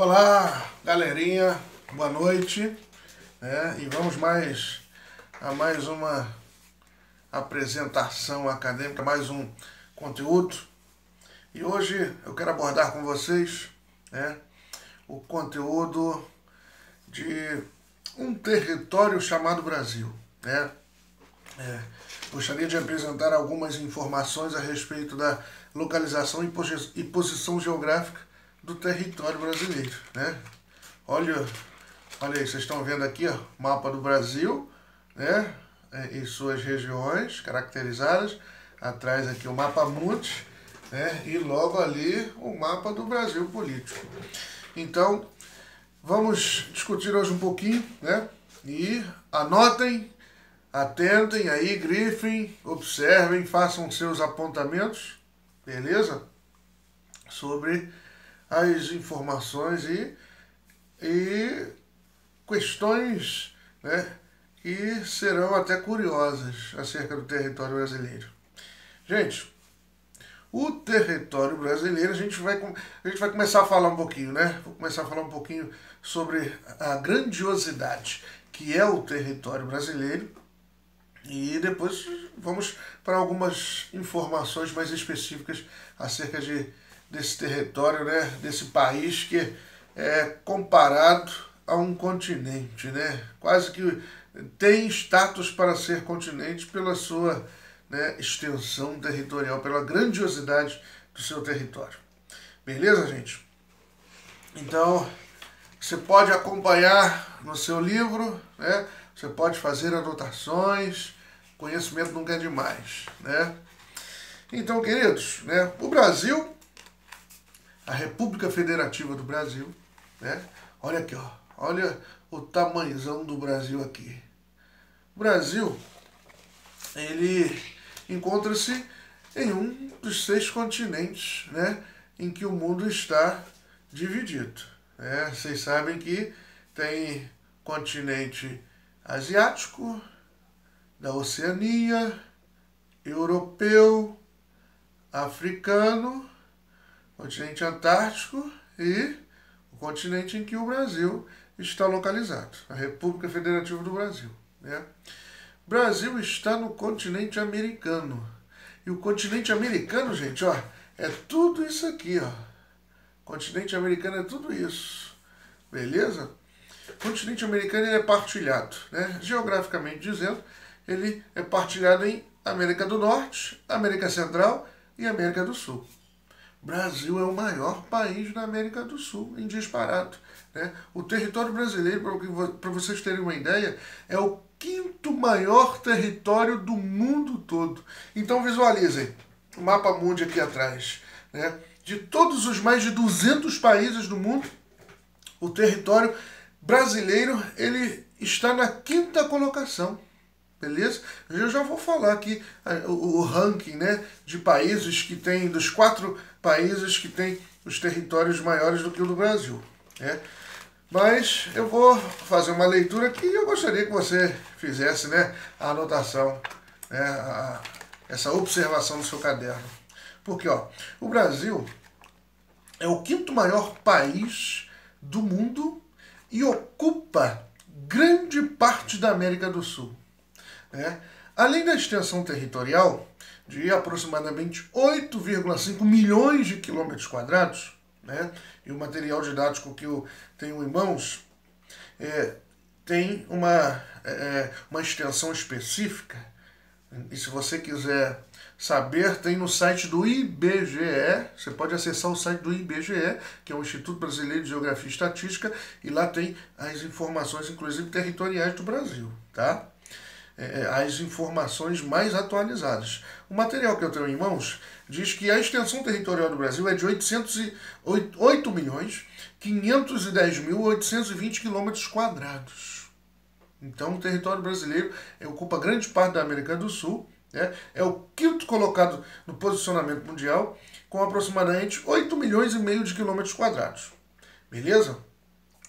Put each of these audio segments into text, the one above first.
Olá, galerinha, boa noite, e vamos a mais uma apresentação acadêmica, mais um conteúdo. E hoje eu quero abordar com vocês o conteúdo de um território chamado Brasil. Gostaria de apresentar algumas informações a respeito da localização e posição geográfica do território brasileiro. Olha aí, vocês estão vendo aqui, ó, mapa do Brasil, e suas regiões caracterizadas. Atrás aqui o mapa mundi, e logo ali o mapa do Brasil político. Então, vamos discutir hoje um pouquinho, e anotem, atentem aí, grifem, observem, façam seus apontamentos, beleza? Sobre as informações e questões, que serão até curiosas acerca do território brasileiro. Gente, o território brasileiro, a gente vai começar a falar um pouquinho, Vou começar a falar um pouquinho sobre a grandiosidade que é o território brasileiro e depois vamos para algumas informações mais específicas acerca desse território, desse país que é comparado a um continente, Quase que tem status para ser continente pela sua extensão territorial, pela grandiosidade do seu território. Beleza, gente? Então, você pode acompanhar no seu livro, Você pode fazer anotações, conhecimento nunca é demais, Então, queridos, o Brasil, a República Federativa do Brasil, olha aqui, ó, olha o tamanhozão do Brasil aqui. O Brasil, ele encontra-se em um dos 6 continentes, em que o mundo está dividido. Vocês sabem que tem continente asiático, da Oceania, europeu, africano, continente antártico e o continente em que o Brasil está localizado, a República Federativa do Brasil. O Brasil está no continente americano. E o continente americano, gente, ó, é tudo isso aqui, ó. O continente americano é tudo isso. Beleza? O continente americano ele é partilhado, Geograficamente dizendo, ele é partilhado em América do Norte, América Central e América do Sul. O Brasil é o maior país da América do Sul, em disparado. O território brasileiro, para vocês terem uma ideia, é o 5º maior território do mundo todo. Então visualizem o mapa mundi aqui atrás. De todos os mais de 200 países do mundo, o território brasileiro ele está na 5ª colocação. Beleza? Eu já vou falar aqui o ranking de países que tem, dos 4 países que têm os territórios maiores do que o do Brasil. Mas eu vou fazer uma leitura aqui e eu gostaria que você fizesse a anotação, essa observação no seu caderno. Porque o Brasil é o 5º maior país do mundo e ocupa grande parte da América do Sul. Além da extensão territorial de aproximadamente 8,5 milhões de quilômetros quadrados, e o material didático que eu tenho em mãos tem uma extensão específica, e se você quiser saber, tem no site do IBGE, você pode acessar o site do IBGE, que é o Instituto Brasileiro de Geografia e Estatística, e lá tem as informações, inclusive territoriais do Brasil, as informações mais atualizadas. O material que eu tenho em mãos diz que a extensão territorial do Brasil é de 808.510.820 km². Então o território brasileiro ocupa grande parte da América do Sul, é o 5º colocado no posicionamento mundial, com aproximadamente 8,5 milhões de km². Beleza?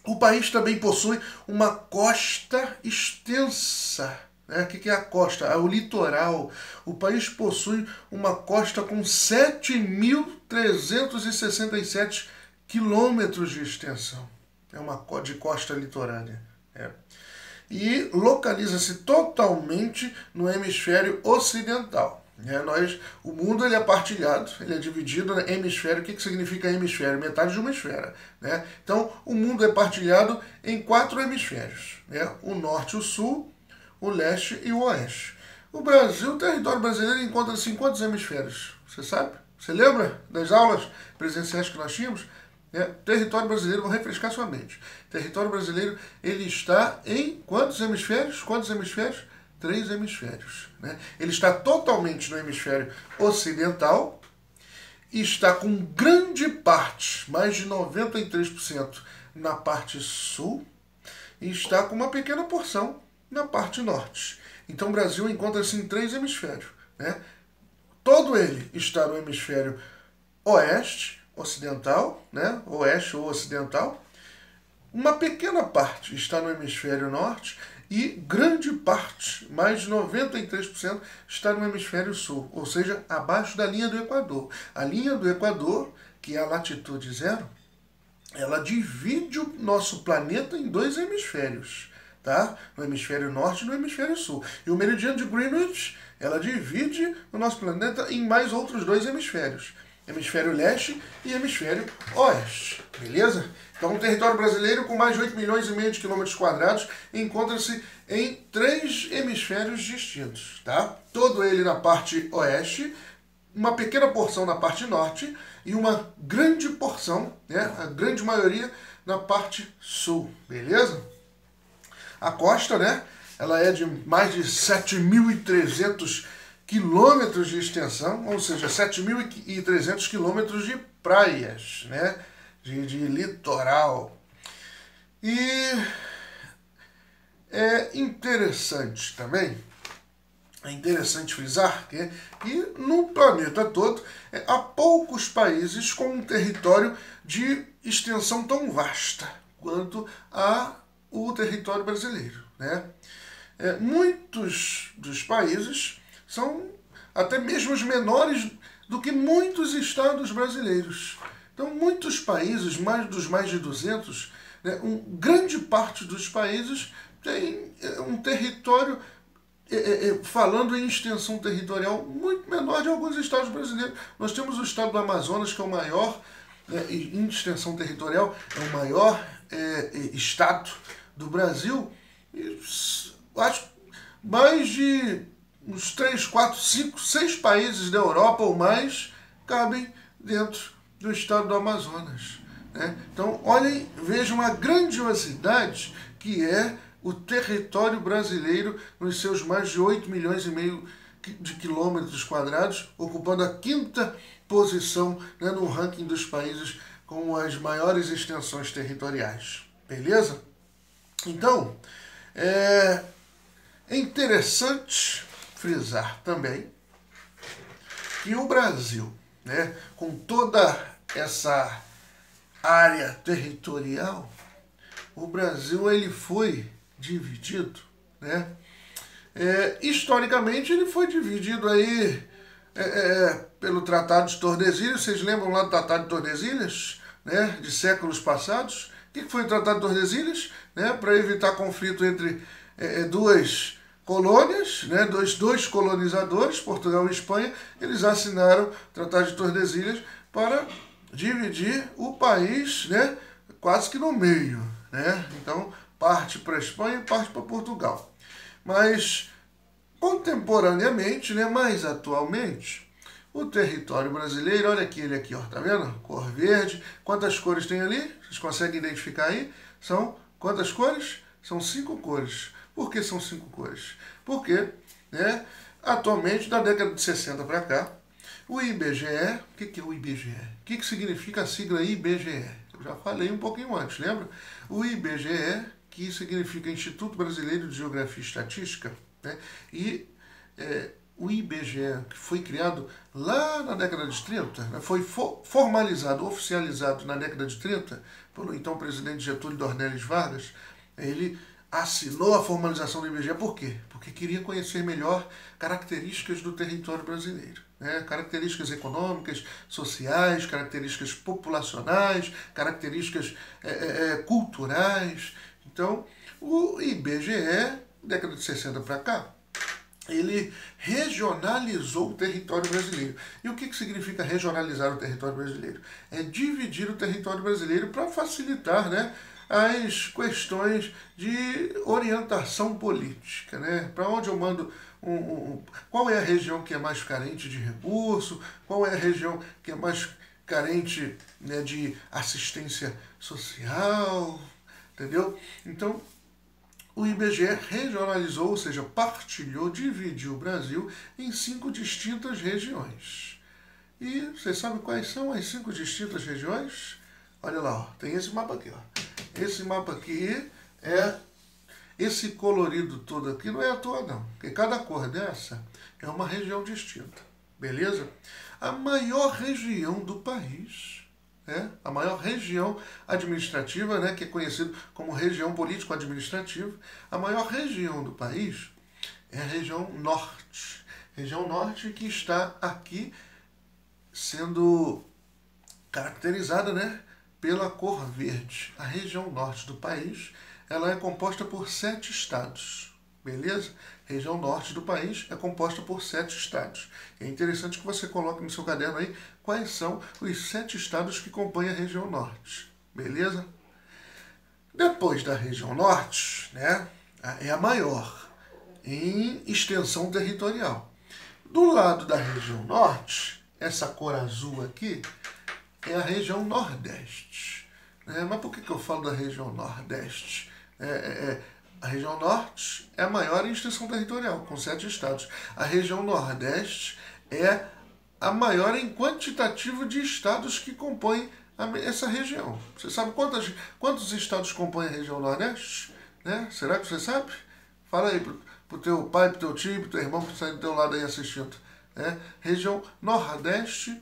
O país também possui uma costa extensa. O que é a costa? É o litoral. O país possui uma costa com 7.367 quilômetros de extensão. É uma de costa litorânea. E localiza-se totalmente no hemisfério ocidental. O mundo ele é partilhado, ele é dividido em hemisfério. O que significa hemisfério? Metade de uma esfera. Então, o mundo é partilhado em 4 hemisférios. O norte, o sul, o leste e o oeste. O Brasil, o território brasileiro, encontra-se em quantos hemisférios? Você sabe? Você lembra das aulas presenciais que nós tínhamos? Território brasileiro, vou refrescar sua mente. Território brasileiro, ele está em quantos hemisférios? Quantos hemisférios? 3 hemisférios. Ele está totalmente no hemisfério ocidental e está com grande parte, mais de 93%, na parte sul e está com uma pequena porção na parte norte. Então o Brasil encontra-se em 3 hemisférios. Todo ele está no hemisfério oeste, ocidental, oeste ou ocidental. Uma pequena parte está no hemisfério norte e grande parte, mais de 93%, está no hemisfério sul, ou seja, abaixo da linha do Equador. A linha do Equador, que é a latitude zero, ela divide o nosso planeta em 2 hemisférios, no hemisfério norte e no hemisfério sul. E o meridiano de Greenwich, ela divide o nosso planeta em mais outros 2 hemisférios. Hemisfério leste e hemisfério oeste, beleza? Então, o território brasileiro, com mais de 8 milhões e meio de quilômetros quadrados, encontra-se em 3 hemisférios distintos, Todo ele na parte oeste, uma pequena porção na parte norte e uma grande porção, a grande maioria, na parte sul, beleza? A costa, ela é de mais de 7.300 quilômetros de extensão, ou seja, 7.300 quilômetros de praias, de litoral. E é interessante também, frisar que no planeta todo há poucos países com um território de extensão tão vasta quanto o território brasileiro. Muitos dos países são até mesmo os menores do que muitos estados brasileiros. Então, muitos países, mais de 200, grande parte dos países tem um território, falando em extensão territorial, muito menor de alguns estados brasileiros. Nós temos o estado do Amazonas, que é o maior, em extensão territorial, é o maior estado do Brasil. E acho mais de uns 3, 4, 5, 6 países da Europa ou mais cabem dentro do estado do Amazonas. Então, olhem, vejam a grandiosidade que é o território brasileiro nos seus mais de 8 milhões e meio de quilômetros quadrados, ocupando a 5ª posição no ranking dos países com as maiores extensões territoriais. Beleza? Então, é interessante frisar também que o Brasil, com toda essa área territorial, o Brasil ele foi dividido, historicamente ele foi dividido aí pelo Tratado de Tordesilhas. Vocês lembram lá do Tratado de Tordesilhas, de séculos passados? O que foi o Tratado de Tordesilhas? Para evitar conflito entre duas colônias, dois colonizadores, Portugal e Espanha, eles assinaram o Tratado de Tordesilhas para dividir o país, quase que no meio. Então, parte para a Espanha e parte para Portugal. Mas, contemporaneamente, mais atualmente, o território brasileiro, olha aqui, ele aqui, tá vendo? Cor verde. Quantas cores tem ali? Vocês conseguem identificar aí? São quantas cores? São 5 cores. Por que são 5 cores? Porque, atualmente, da década de 60 para cá, o IBGE, o que é o IBGE? O que significa a sigla IBGE? Eu já falei um pouquinho antes, lembra? O IBGE, que significa Instituto Brasileiro de Geografia e Estatística, e o IBGE, que foi criado lá na década de 30, foi formalizado, oficializado na década de 30, pelo então presidente Getúlio Dornelles Vargas. Ele assinou a formalização do IBGE. Por quê? Porque queria conhecer melhor características do território brasileiro. Né? Características econômicas, sociais, características populacionais, características culturais. Então, o IBGE, década de 60 para cá, ele regionalizou o território brasileiro. E o que significa regionalizar o território brasileiro? É dividir o território brasileiro para facilitar, né, as questões de orientação política. Né? Para onde eu mando qual é a região que é mais carente de recurso, qual é a região que é mais carente, né, de assistência social, entendeu? Então, o IBGE regionalizou, ou seja, partilhou, dividiu o Brasil em 5 distintas regiões. E vocês sabem quais são as 5 distintas regiões? Olha lá, ó, tem esse mapa aqui. Ó. Esse mapa aqui esse colorido todo aqui não é à toa não, porque cada cor dessa é uma região distinta, beleza? A maior região do país, a maior região administrativa, né, que é conhecido como região político-administrativa, a maior região do país é a região norte. Região norte que está aqui sendo caracterizada, né, pela cor verde. A região norte do país, ela é composta por 7 estados, beleza? Região norte do país é composta por 7 estados. É interessante que você coloque no seu caderno aí quais são os 7 estados que compõem a região norte, beleza? Depois da região norte, né, é a maior em extensão territorial. Do lado da região norte, essa cor azul aqui é a região nordeste. Mas por que eu falo da região nordeste? A região norte é a maior em extensão territorial, com 7 estados. A região nordeste é a maior em quantitativo de estados que compõem essa região. Você sabe quantos estados compõem a região nordeste? Será que você sabe? Fala aí pro teu pai, pro teu tio, pro teu irmão que está do teu lado aí assistindo. Região nordeste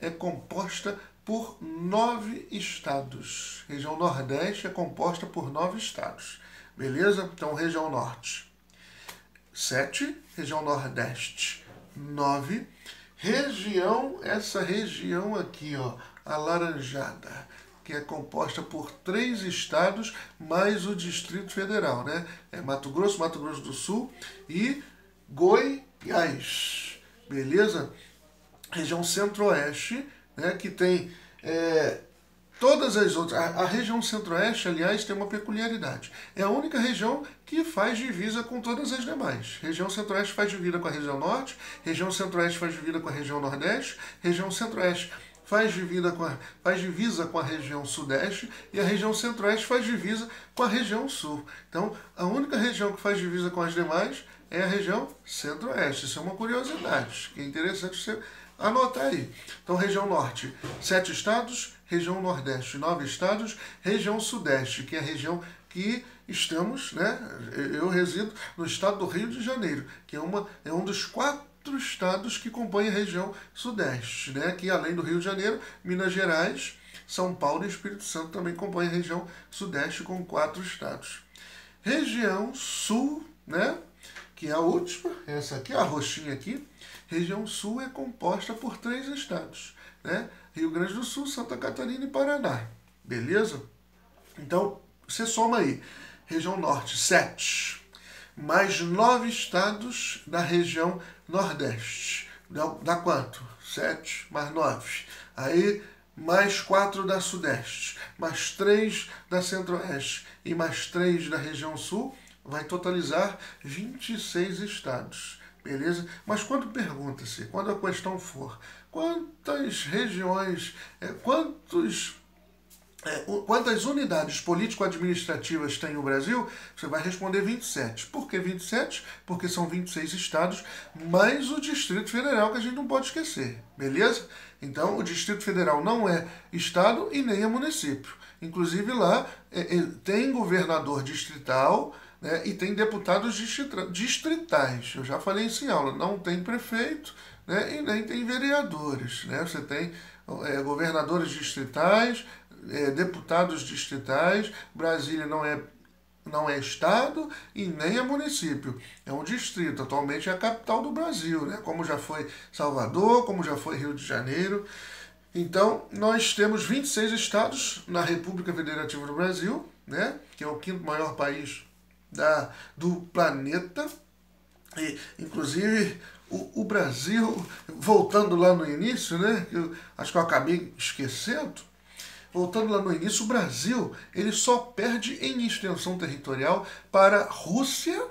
é composta por 9 estados. Região nordeste é composta por 9 estados. Beleza? Então, região norte, 7. Região nordeste, 9. Essa região aqui, ó, alaranjada, que é composta por 3 estados, mais o Distrito Federal, né? É Mato Grosso do Sul e Goiás. Beleza? Região centro-oeste, né, que tem todas as outras. A região centro-oeste, aliás, tem uma peculiaridade. É a única região que faz divisa com todas as demais. Região centro-oeste faz divisa com a região norte, região centro-oeste faz divisa com a região nordeste, região centro-oeste faz divisa com a região sudeste e a região centro-oeste faz divisa com a região sul. Então, a única região que faz divisa com as demais é a região centro-oeste. Isso é uma curiosidade, que é interessante você anotar aí. Então, região norte, 7 estados, região nordeste, 9 estados, região sudeste, que é a região que estamos, né? Eu resido no estado do Rio de Janeiro, que é um dos 4 estados que compõem a região sudeste, né? Que além do Rio de Janeiro, Minas Gerais, São Paulo e Espírito Santo também compõem a região sudeste com 4 estados. Região sul, né? Que é a última, essa aqui, a roxinha aqui. Região sul é composta por 3 estados, né? Rio Grande do Sul, Santa Catarina e Paraná, beleza? Então, você soma aí, região norte, 7, mais 9 estados da região nordeste. Dá quanto? 7 mais 9. Aí, mais 4 da sudeste, mais 3 da centro-oeste e mais 3 da região sul, vai totalizar 26 estados. Beleza? Mas quando pergunta-se, quando a questão for, quantas regiões, quantas unidades político-administrativas tem o Brasil, você vai responder 27. Por que 27? Porque são 26 estados, mais o Distrito Federal, que a gente não pode esquecer. Beleza? Então, o Distrito Federal não é estado e nem é município. Inclusive lá tem governador distrital, né, e tem deputados distritais. Eu já falei isso em aula. Não tem prefeito, né, e nem tem vereadores. Né? Você tem governadores distritais, deputados distritais. Brasília não é estado e nem é município, é um distrito. Atualmente é a capital do Brasil, né? Como já foi Salvador, como já foi Rio de Janeiro. Então, nós temos 26 estados na República Federativa do Brasil, né? Que é o quinto maior país do planeta. E, inclusive, o Brasil, voltando lá no início, né? Acho que eu acabei esquecendo. Voltando lá no início, o Brasil ele só perde em extensão territorial para a Rússia,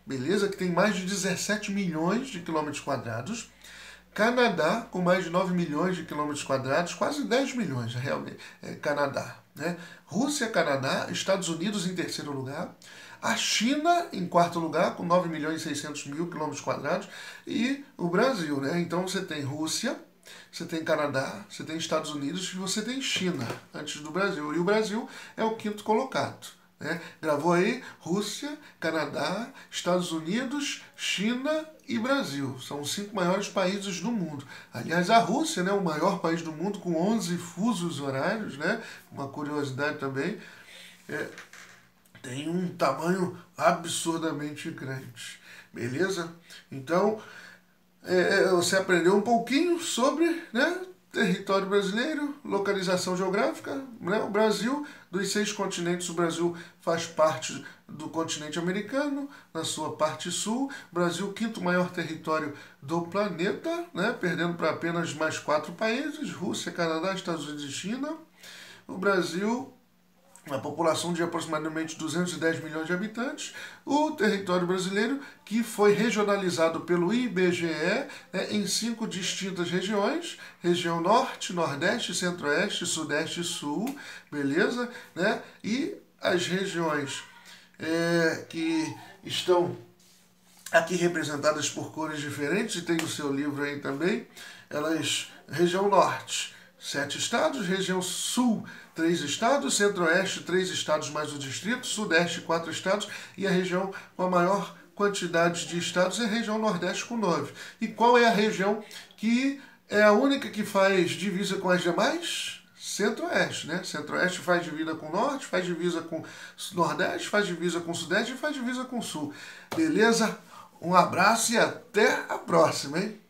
beleza? Que tem mais de 17 milhões de quilômetros quadrados. Canadá, com mais de 9 milhões de quilômetros quadrados, quase 10 milhões, realmente, Canadá. Né? Rússia, Canadá, Estados Unidos em terceiro lugar, a China em quarto lugar, com 9 milhões e 600 mil quilômetros quadrados, e o Brasil. Né? Então você tem Rússia, você tem Canadá, você tem Estados Unidos e você tem China, antes do Brasil. E o Brasil é o quinto colocado. Né? Gravou aí Rússia, Canadá, Estados Unidos, China e Brasil. São os 5 maiores países do mundo. Aliás, a Rússia, né, o maior país do mundo, com 11 fusos horários, né? Uma curiosidade também, tem um tamanho absurdamente grande. Beleza? Então, você aprendeu um pouquinho sobre, né, território brasileiro, localização geográfica, né? O Brasil, dos 6 continentes, o Brasil faz parte do continente americano, na sua parte sul. Brasil, quinto maior território do planeta, né? Perdendo para apenas mais 4 países, Rússia, Canadá, Estados Unidos e China. O Brasil, a população de aproximadamente 210 milhões de habitantes, o território brasileiro, que foi regionalizado pelo IBGE, né, em 5 distintas regiões: região Norte, Nordeste, Centro-Oeste, Sudeste e Sul, beleza? Né? E as regiões que estão aqui representadas por cores diferentes, e tem o seu livro aí também, região Norte, 7 estados, região Sul, 3 estados, Centro-Oeste, 3 estados mais o distrito, Sudeste, 4 estados, e a região com a maior quantidade de estados é a região Nordeste, com 9. E qual é a região que é a única que faz divisa com as demais? Centro-Oeste, né? Centro-Oeste faz divisa com Norte, faz divisa com Nordeste, faz divisa com Sudeste e faz divisa com Sul. Beleza? Um abraço e até a próxima, hein?